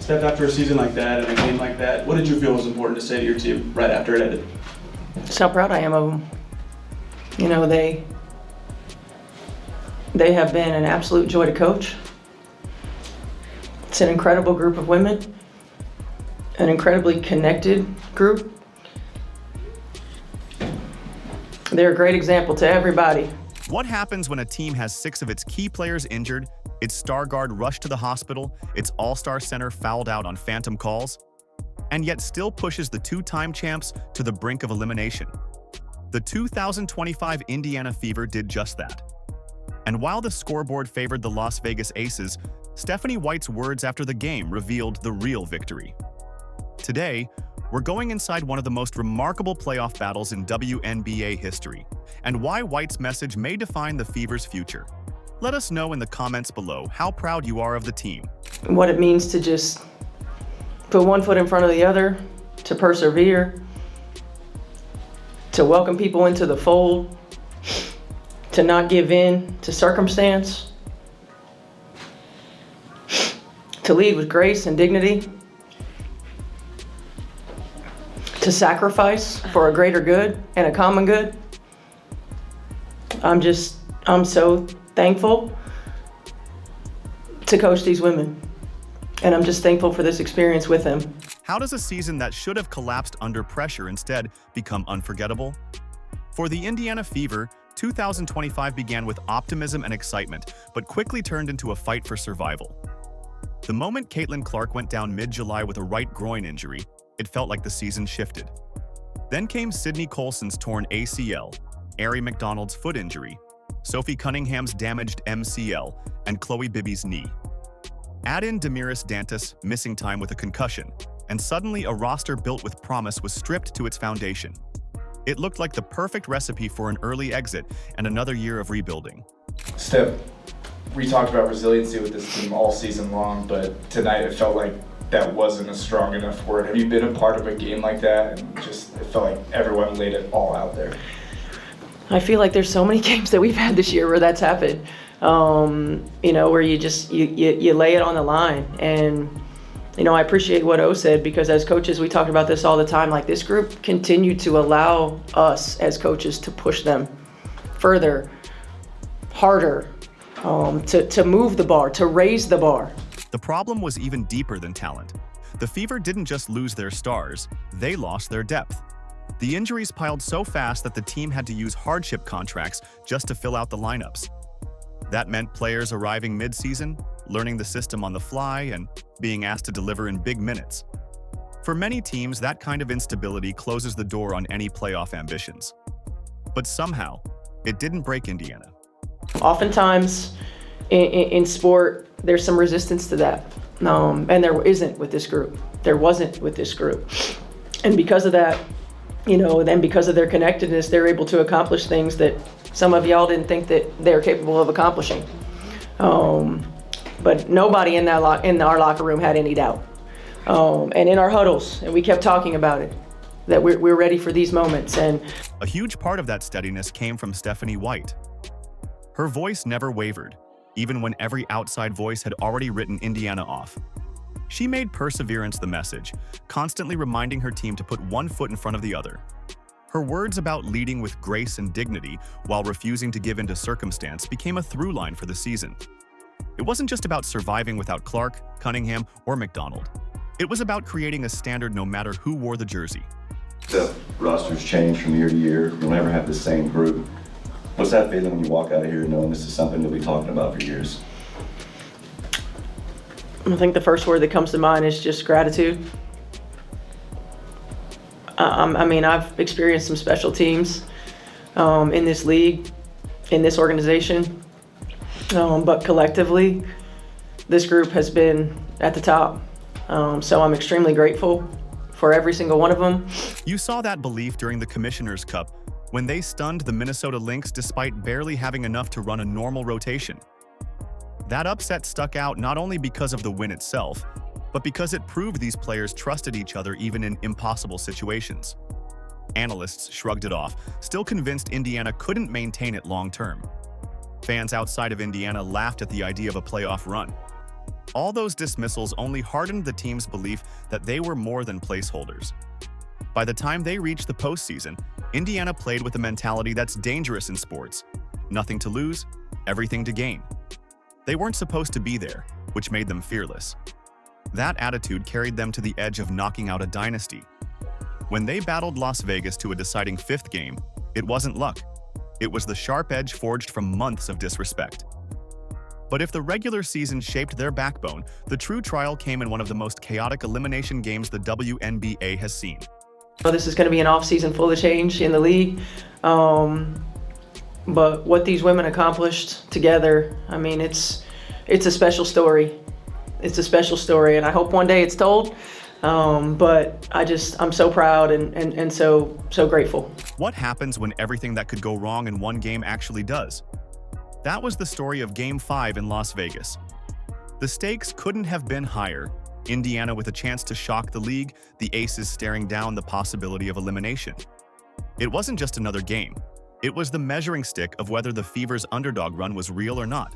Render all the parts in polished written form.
Steph, after a season like that and a game like that, what did you feel was important to say to your team right after it ended? Just how proud I am of them. You know, they have been an absolute joy to coach. It's an incredible group of women, an incredibly connected group. They're a great example to everybody. What happens when a team has 6 of its key players injured, its star guard rushed to the hospital, its all-star center fouled out on phantom calls, and yet still pushes the 2-time champs to the brink of elimination? The 2025 Indiana Fever did just that. And while the scoreboard favored the Las Vegas Aces, Stephanie White's words after the game revealed the real victory. Today, we're going inside one of the most remarkable playoff battles in WNBA history, and why White's message may define the Fever's future. Let us know in the comments below how proud you are of the team. What it means to just put one foot in front of the other, to persevere, to welcome people into the fold, to not give in to circumstance, to lead with grace and dignity, to sacrifice for a greater good and a common good. I'm so thankful to coach these women, and I'm just thankful for this experience with them. How does a season that should have collapsed under pressure instead become unforgettable? For the Indiana Fever, 2025 began with optimism and excitement, but quickly turned into a fight for survival. The moment Caitlin Clark went down mid-July with a right groin injury, it felt like the season shifted. Then came Sydney Colson's torn ACL, Aari McDonald's foot injury, Sophie Cunningham's damaged MCL, and Chloe Bibby's knee. Add in Damiris Dantas missing time with a concussion, and suddenly a roster built with promise was stripped to its foundation. It looked like the perfect recipe for an early exit and another year of rebuilding. Steph, we talked about resiliency with this team all season long, but tonight it felt like that wasn't a strong enough word. Have you been a part of a game like that and just it felt like everyone laid it all out there? I feel like there's so many games that we've had this year where that's happened. Where you just you lay it on the line. And I appreciate what O said, because as coaches we talk about this all the time. Like, this group continued to allow us as coaches to push them further, harder, to move the bar, to raise the bar. The problem was even deeper than talent. The Fever didn't just lose their stars, they lost their depth. The injuries piled so fast that the team had to use hardship contracts just to fill out the lineups. That meant players arriving mid-season, learning the system on the fly, and being asked to deliver in big minutes. For many teams, that kind of instability closes the door on any playoff ambitions. But somehow, it didn't break Indiana. Oftentimes in sport, there's some resistance to that. And there isn't with this group. There wasn't with this group. And because of that, then because of their connectedness, they're able to accomplish things that some of y'all didn't think that they're capable of accomplishing. But nobody in our locker room had any doubt. And in our huddles, and we kept talking about it, that we're ready for these moments. And a huge part of that steadiness came from Stephanie White. Her voice never wavered, even when every outside voice had already written Indiana off. She made perseverance the message, constantly reminding her team to put one foot in front of the other. Her words about leading with grace and dignity while refusing to give in to circumstance became a through line for the season. It wasn't just about surviving without Clark, Cunningham, or McDonald. It was about creating a standard no matter who wore the jersey. The rosters change from year to year. You'll never have the same group. What's that feeling when you walk out of here knowing this is something you'll be talking about for years? I think the first word that comes to mind is just gratitude. I've experienced some special teams in this league, in this organization, but collectively, this group has been at the top. So I'm extremely grateful for every single one of them. You saw that belief during the Commissioner's Cup when they stunned the Minnesota Lynx despite barely having enough to run a normal rotation. That upset stuck out not only because of the win itself, but because it proved these players trusted each other even in impossible situations. Analysts shrugged it off, still convinced Indiana couldn't maintain it long-term. Fans outside of Indiana laughed at the idea of a playoff run. All those dismissals only hardened the team's belief that they were more than placeholders. By the time they reached the postseason, Indiana played with a mentality that's dangerous in sports. Nothing to lose, everything to gain. They weren't supposed to be there, which made them fearless. That attitude carried them to the edge of knocking out a dynasty. When they battled Las Vegas to a deciding 5th game, it wasn't luck. It was the sharp edge forged from months of disrespect. But if the regular season shaped their backbone, the true trial came in one of the most chaotic elimination games the WNBA has seen. This is going to be an off-season full of change in the league. But what these women accomplished together, I mean, it's a special story. It's a special story, and I hope one day it's told. But I'm so proud and so grateful. What happens when everything that could go wrong in one game actually does? That was the story of Game 5 in Las Vegas. The stakes couldn't have been higher. Indiana with a chance to shock the league, the Aces staring down the possibility of elimination. It wasn't just another game. It was the measuring stick of whether the Fever's underdog run was real or not.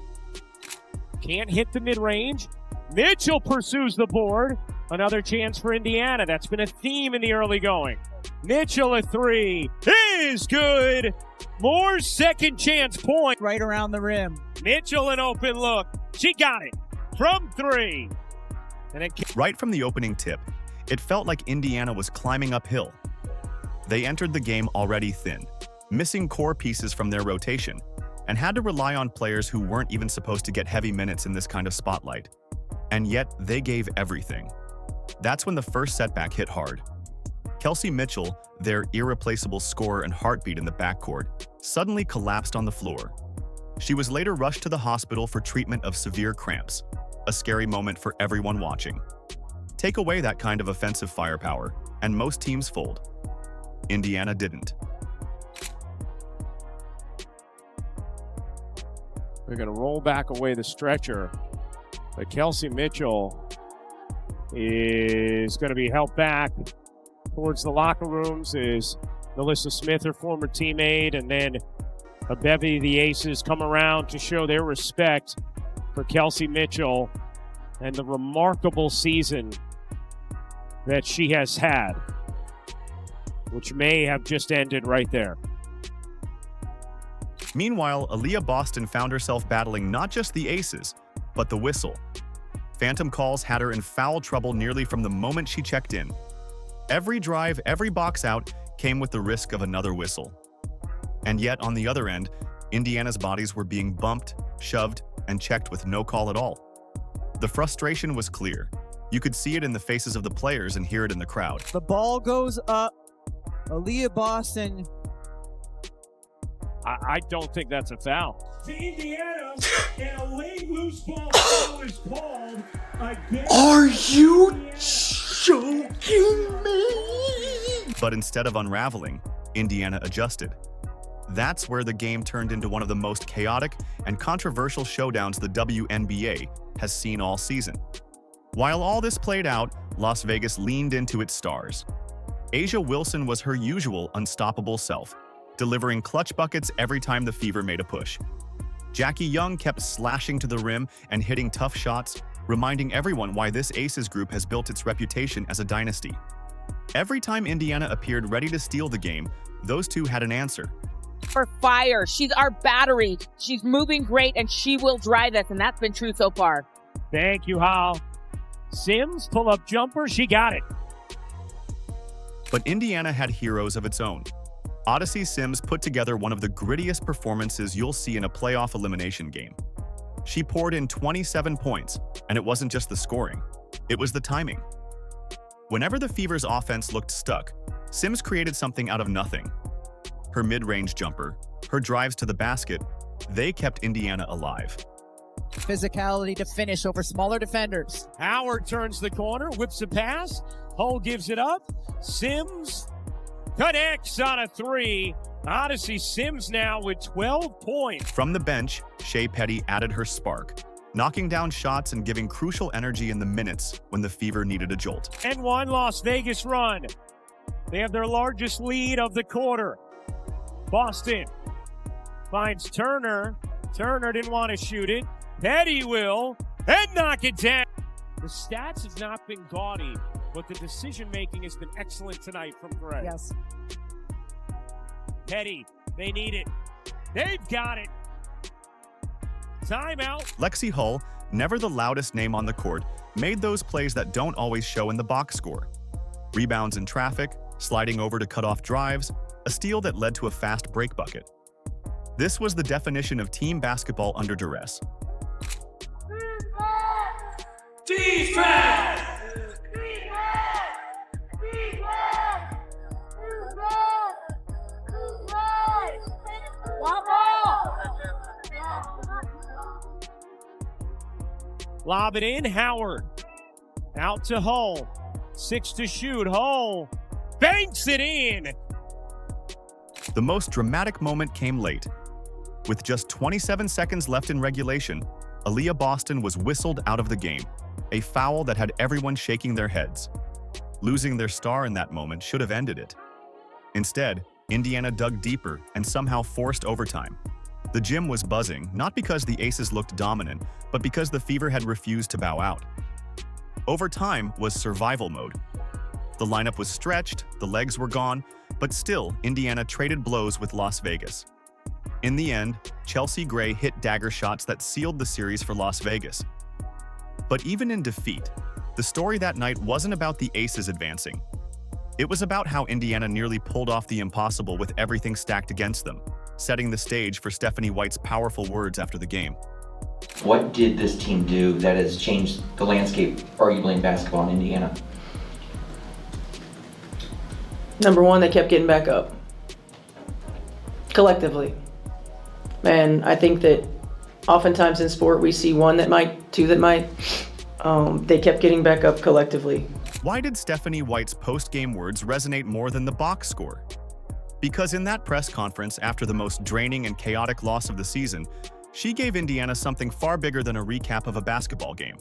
Can't hit the mid-range. Mitchell pursues the board. Another chance for Indiana. That's been a theme in the early going. Mitchell a 3 is good. More second chance point. Right around the rim. Mitchell an open look. She got it from 3. And right from the opening tip, it felt like Indiana was climbing uphill. They entered the game already thin, missing core pieces from their rotation, and had to rely on players who weren't even supposed to get heavy minutes in this kind of spotlight. And yet, they gave everything. That's when the first setback hit hard. Kelsey Mitchell, their irreplaceable scorer and heartbeat in the backcourt, suddenly collapsed on the floor. She was later rushed to the hospital for treatment of severe cramps, a scary moment for everyone watching. Take away that kind of offensive firepower, and most teams fold. Indiana didn't. They're going to roll back away the stretcher. But Kelsey Mitchell is going to be helped back towards the locker rooms is Melissa Smith, her former teammate, and then a bevy of the Aces come around to show their respect for Kelsey Mitchell and the remarkable season that she has had, which may have just ended right there. Meanwhile, Aaliyah Boston found herself battling not just the Aces, but the whistle. Phantom calls had her in foul trouble nearly from the moment she checked in. Every drive, every box out came with the risk of another whistle. And yet, on the other end, Indiana's bodies were being bumped, shoved, and checked with no call at all. The frustration was clear. You could see it in the faces of the players and hear it in the crowd. The ball goes up. Aaliyah Boston. I don't think that's a foul. To Indiana, and a late loose ball foul is called against. Are you joking me? But instead of unraveling, Indiana adjusted. That's where the game turned into one of the most chaotic and controversial showdowns the WNBA has seen all season. While all this played out, Las Vegas leaned into its stars. A'ja Wilson was her usual unstoppable self, delivering clutch buckets every time the Fever made a push. Jackie Young kept slashing to the rim and hitting tough shots, reminding everyone why this Aces group has built its reputation as a dynasty. Every time Indiana appeared ready to steal the game, those two had an answer. For fire. She's our battery. She's moving great, and she will drive us, and that's been true so far. Thank you, Hal. Sims, pull-up jumper, she got it. But Indiana had heroes of its own. Odyssey Sims put together one of the grittiest performances you'll see in a playoff elimination game. She poured in 27 points, and it wasn't just the scoring, it was the timing. Whenever the Fever's offense looked stuck, Sims created something out of nothing. Her mid-range jumper, her drives to the basket, they kept Indiana alive. Physicality to finish over smaller defenders. Howard turns the corner, whips a pass. Hull gives it up. Sims connects on a 3. Odyssey Sims now with 12 points. From the bench, Shea Petty added her spark, knocking down shots and giving crucial energy in the minutes when the Fever needed a jolt. And one Las Vegas run. They have their largest lead of the quarter. Boston finds Turner. Turner didn't want to shoot it. Petty will. and knock it down. The stats have not been gaudy, but the decision-making has been excellent tonight from Gray. Yes. Petty, they need it. They've got it. Timeout. Lexi Hull, never the loudest name on the court, made those plays that don't always show in the box score. Rebounds in traffic, sliding over to cut off drives, a steal that led to a fast break bucket. This was the definition of team basketball under duress. Defense! Lob it in, Howard. Out to Hull. 6 to shoot. Hull banks it in. The most dramatic moment came late. With just 27 seconds left in regulation, Aaliyah Boston was whistled out of the game, a foul that had everyone shaking their heads. Losing their star in that moment should have ended it. Instead, Indiana dug deeper and somehow forced overtime. The gym was buzzing, not because the Aces looked dominant, but because the Fever had refused to bow out. Overtime was survival mode. The lineup was stretched, the legs were gone, but still, Indiana traded blows with Las Vegas. In the end, Chelsea Gray hit dagger shots that sealed the series for Las Vegas. But even in defeat, the story that night wasn't about the Aces advancing. It was about how Indiana nearly pulled off the impossible with everything stacked against them, setting the stage for Stephanie White's powerful words after the game. What did this team do that has changed the landscape, arguably, in basketball in Indiana? Number one, they kept getting back up. Collectively. And I think that oftentimes in sport we see one that might, two that might. They kept getting back up collectively. Why did Stephanie White's post-game words resonate more than the box score? Because in that press conference after the most draining and chaotic loss of the season, she gave Indiana something far bigger than a recap of a basketball game.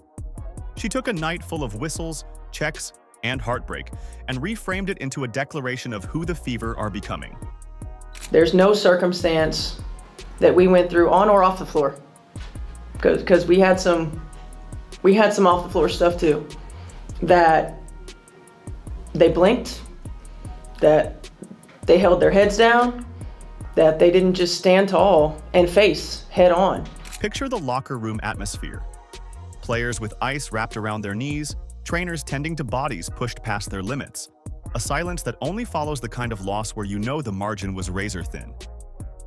She took a night full of whistles, checks, and heartbreak, and reframed it into a declaration of who the Fever are becoming. There's no circumstance that we went through on or off the floor, because we had some off the floor stuff too, that they blinked, that they held their heads down, that they didn't just stand tall and face head on. Picture the locker room atmosphere. Players with ice wrapped around their knees, trainers tending to bodies pushed past their limits. A silence that only follows the kind of loss where you know the margin was razor thin.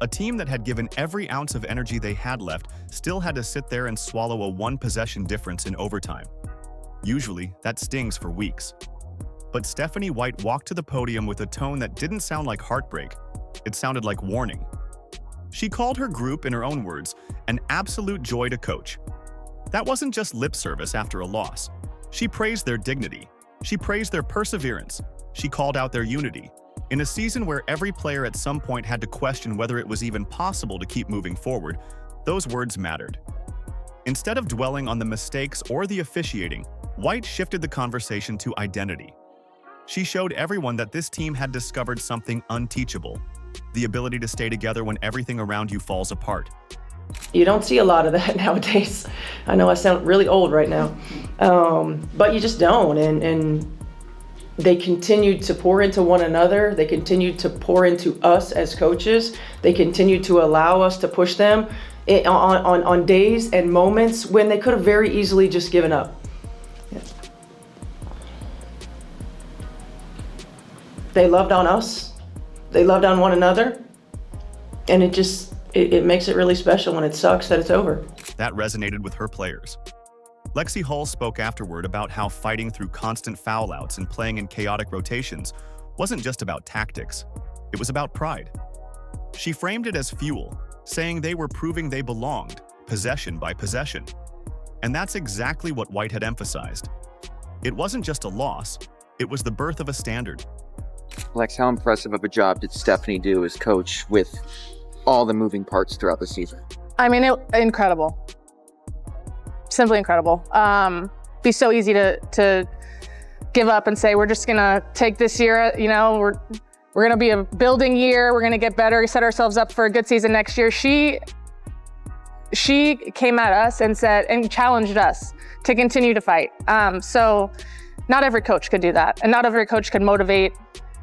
A team that had given every ounce of energy they had left still had to sit there and swallow a one-possession difference in overtime. Usually, that stings for weeks. But Stephanie White walked to the podium with a tone that didn't sound like heartbreak. It sounded like warning. She called her group, in her own words, an absolute joy to coach. That wasn't just lip service after a loss. She praised their dignity. She praised their perseverance. She called out their unity. In a season where every player at some point had to question whether it was even possible to keep moving forward, those words mattered. Instead of dwelling on the mistakes or the officiating, White shifted the conversation to identity. She showed everyone that this team had discovered something unteachable, the ability to stay together when everything around you falls apart. You don't see a lot of that nowadays. I know I sound really old right now, but you just don't. And they continued to pour into one another. They continued to pour into us as coaches. They continued to allow us to push them on days and moments when they could have very easily just given up. Yeah. They loved on us. They loved on one another. And it makes it really special when it sucks that it's over. That resonated with her players. Lexi Hull spoke afterward about how fighting through constant foul outs and playing in chaotic rotations wasn't just about tactics, it was about pride. She framed it as fuel, saying they were proving they belonged, possession by possession. And that's exactly what White had emphasized. It wasn't just a loss, it was the birth of a standard. Lex, how impressive of a job did Stephanie do as coach with all the moving parts throughout the season? I mean, incredible. Simply incredible. Be so easy to give up and say, we're just gonna take this year, we're gonna be a building year, we're gonna get better, set ourselves up for a good season next year. She she came at us and challenged us to continue to fight. So not every coach could do that, and not every coach can motivate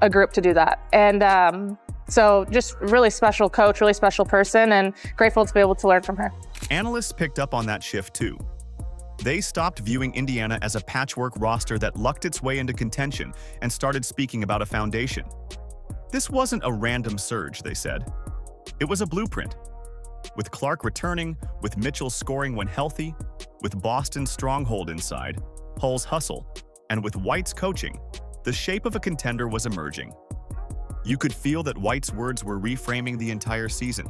a group to do that. And so just really special coach, really special person, and grateful to be able to learn from her. Analysts picked up on that shift too. They stopped viewing Indiana as a patchwork roster that lucked its way into contention and started speaking about a foundation. This wasn't a random surge, they said. It was a blueprint. With Clark returning, with Mitchell scoring when healthy, with Boston's stronghold inside, Hull's hustle, and with White's coaching, the shape of a contender was emerging. You could feel that White's words were reframing the entire season.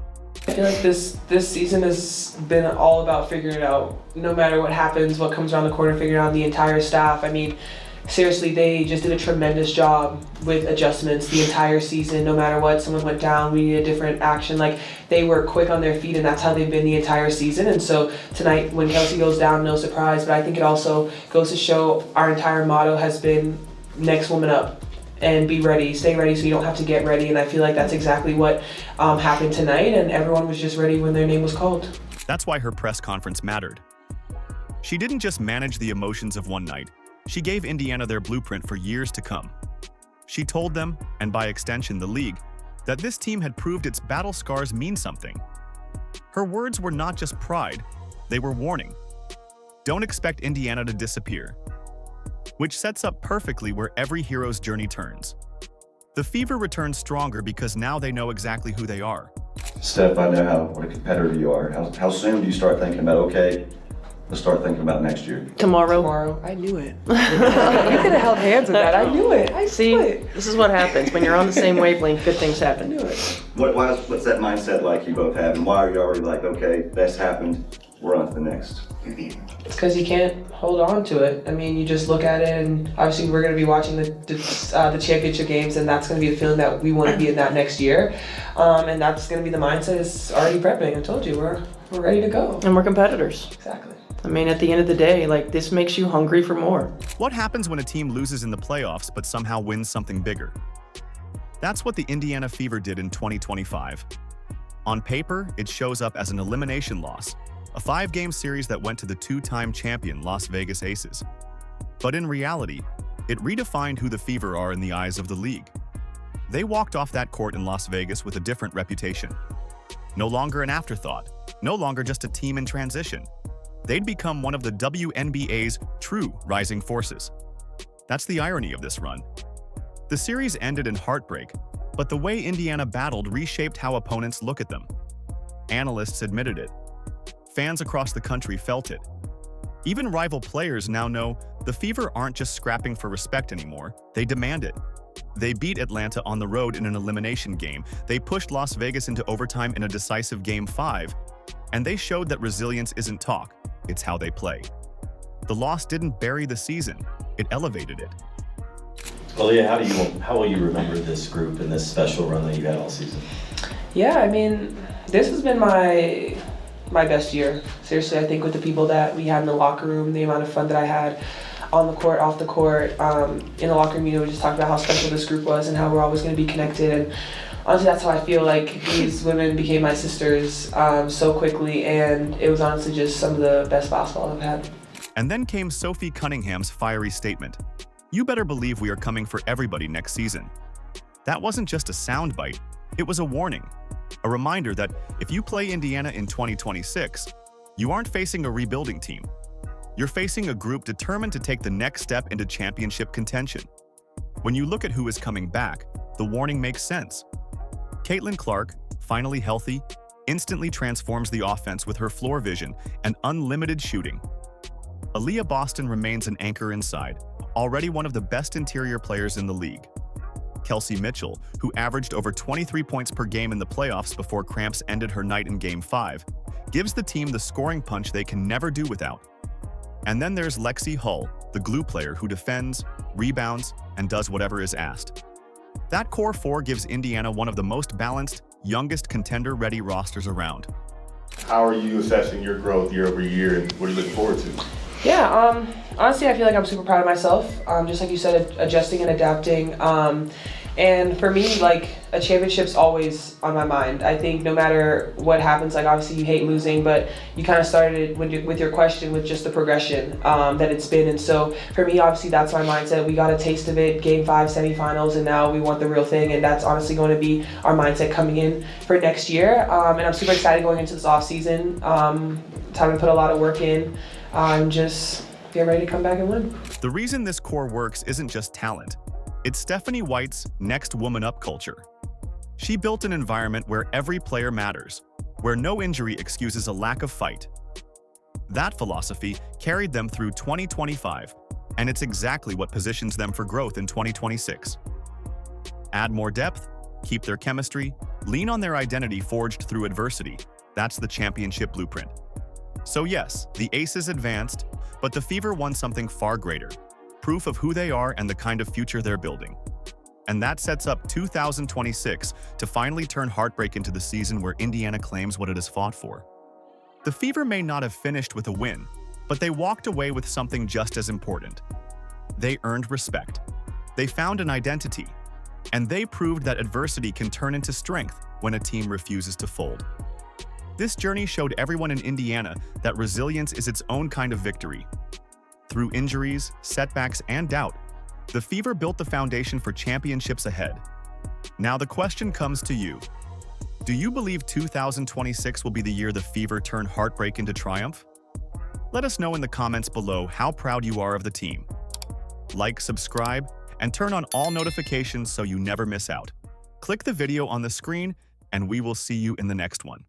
I feel like this season has been all about figuring it out. No matter what happens, what comes around the corner, figuring out the entire staff. I mean, seriously, they just did a tremendous job with adjustments the entire season. No matter what, someone went down, we need a different action. Like, they were quick on their feet, and that's how they've been the entire season. And so tonight, when Kelsey goes down, no surprise. But I think it also goes to show our entire motto has been next woman up. And be ready, stay ready so you don't have to get ready. And I feel like that's exactly what happened tonight, and everyone was just ready when their name was called. That's why her press conference mattered. She didn't just manage the emotions of one night, she gave Indiana their blueprint for years to come. She told them, and by extension the league, that this team had proved its battle scars mean something. Her words were not just pride, they were warning. Don't expect Indiana to disappear. Which sets up perfectly where every hero's journey turns. The Fever returns stronger because now they know exactly who they are. Steph, I know what a competitor you are. How soon do you start thinking about, okay, let's start thinking about next year? Tomorrow. I knew it. You could have held hands with that. I knew it. This is what happens. When you're on the same wavelength, good things happen. I knew it. What's that mindset like you both have? And why are you already like, okay, that's happened, we're on to the next? It's because you can't hold on to it. I mean, you just look at it, and obviously we're going to be watching the championship games, and that's going to be the feeling that we want to be in that next year. And that's going to be the mindset. Is already prepping. I told you, we're ready to go. And we're competitors. Exactly. I mean, at the end of the day, like, this makes you hungry for more. What happens when a team loses in the playoffs but somehow wins something bigger? That's what the Indiana Fever did in 2025. On paper, it shows up as an elimination loss, a 5-game series that went to the 2-time champion Las Vegas Aces. But in reality, it redefined who the Fever are in the eyes of the league. They walked off that court in Las Vegas with a different reputation. No longer an afterthought, no longer just a team in transition. They'd become one of the WNBA's true rising forces. That's the irony of this run. The series ended in heartbreak, but the way Indiana battled reshaped how opponents look at them. Analysts admitted it. Fans across the country felt it. Even rival players now know the Fever aren't just scrapping for respect anymore, they demand it. They beat Atlanta on the road in an elimination game, they pushed Las Vegas into overtime in a decisive Game 5, and they showed that resilience isn't talk, it's how they play. The loss didn't bury the season, it elevated it. Well, yeah, how will you remember this group and this special run that you had all season? Yeah, I mean, this has been my best year. Seriously, I think with the people that we had in the locker room, the amount of fun that I had on the court, off the court, in the locker room, we just talked about how special this group was and how we're always going to be connected. And honestly, that's how I feel like these women became my sisters so quickly, and it was honestly just some of the best basketball I've had. And then came Sophie Cunningham's fiery statement. You better believe we are coming for everybody next season. That wasn't just a soundbite, it was a warning. A reminder that if you play Indiana in 2026, you aren't facing a rebuilding team. You're facing a group determined to take the next step into championship contention. When you look at who is coming back, the warning makes sense. Caitlin Clark, finally healthy, instantly transforms the offense with her floor vision and unlimited shooting. Aaliyah Boston remains an anchor inside, already one of the best interior players in the league. Kelsey Mitchell, who averaged over 23 points per game in the playoffs before cramps ended her night in Game 5, gives the team the scoring punch they can never do without. And then there's Lexi Hull, the glue player who defends, rebounds, and does whatever is asked. That core four gives Indiana one of the most balanced, youngest contender-ready rosters around. How are you assessing your growth year over year, and what are you looking forward to? Yeah, honestly, I feel like I'm super proud of myself. Just like you said, adjusting and adapting. And for me, like, a championship's always on my mind. I think no matter what happens, like, obviously you hate losing, but you kind of started with your question with just the progression that it's been. And so for me, obviously that's my mindset. We got a taste of it, Game 5 semifinals, and now we want the real thing. And that's honestly going to be our mindset coming in for next year. And I'm super excited going into this offseason. Time to put a lot of work in. Just get ready to come back and win. The reason this core works isn't just talent. It's Stephanie White's next woman up culture. She built an environment where every player matters, where no injury excuses a lack of fight. That philosophy carried them through 2025, and it's exactly what positions them for growth in 2026. Add more depth, keep their chemistry, lean on their identity forged through adversity. That's the championship blueprint. So yes, the Aces advanced, but the Fever won something far greater. Proof of who they are and the kind of future they're building. And that sets up 2026 to finally turn heartbreak into the season where Indiana claims what it has fought for. The Fever may not have finished with a win, but they walked away with something just as important. They earned respect. They found an identity. And they proved that adversity can turn into strength when a team refuses to fold. This journey showed everyone in Indiana that resilience is its own kind of victory. Through injuries, setbacks, and doubt, the Fever built the foundation for championships ahead. Now the question comes to you. Do you believe 2026 will be the year the Fever turn heartbreak into triumph? Let us know in the comments below how proud you are of the team. Like, subscribe, and turn on all notifications so you never miss out. Click the video on the screen, and we will see you in the next one.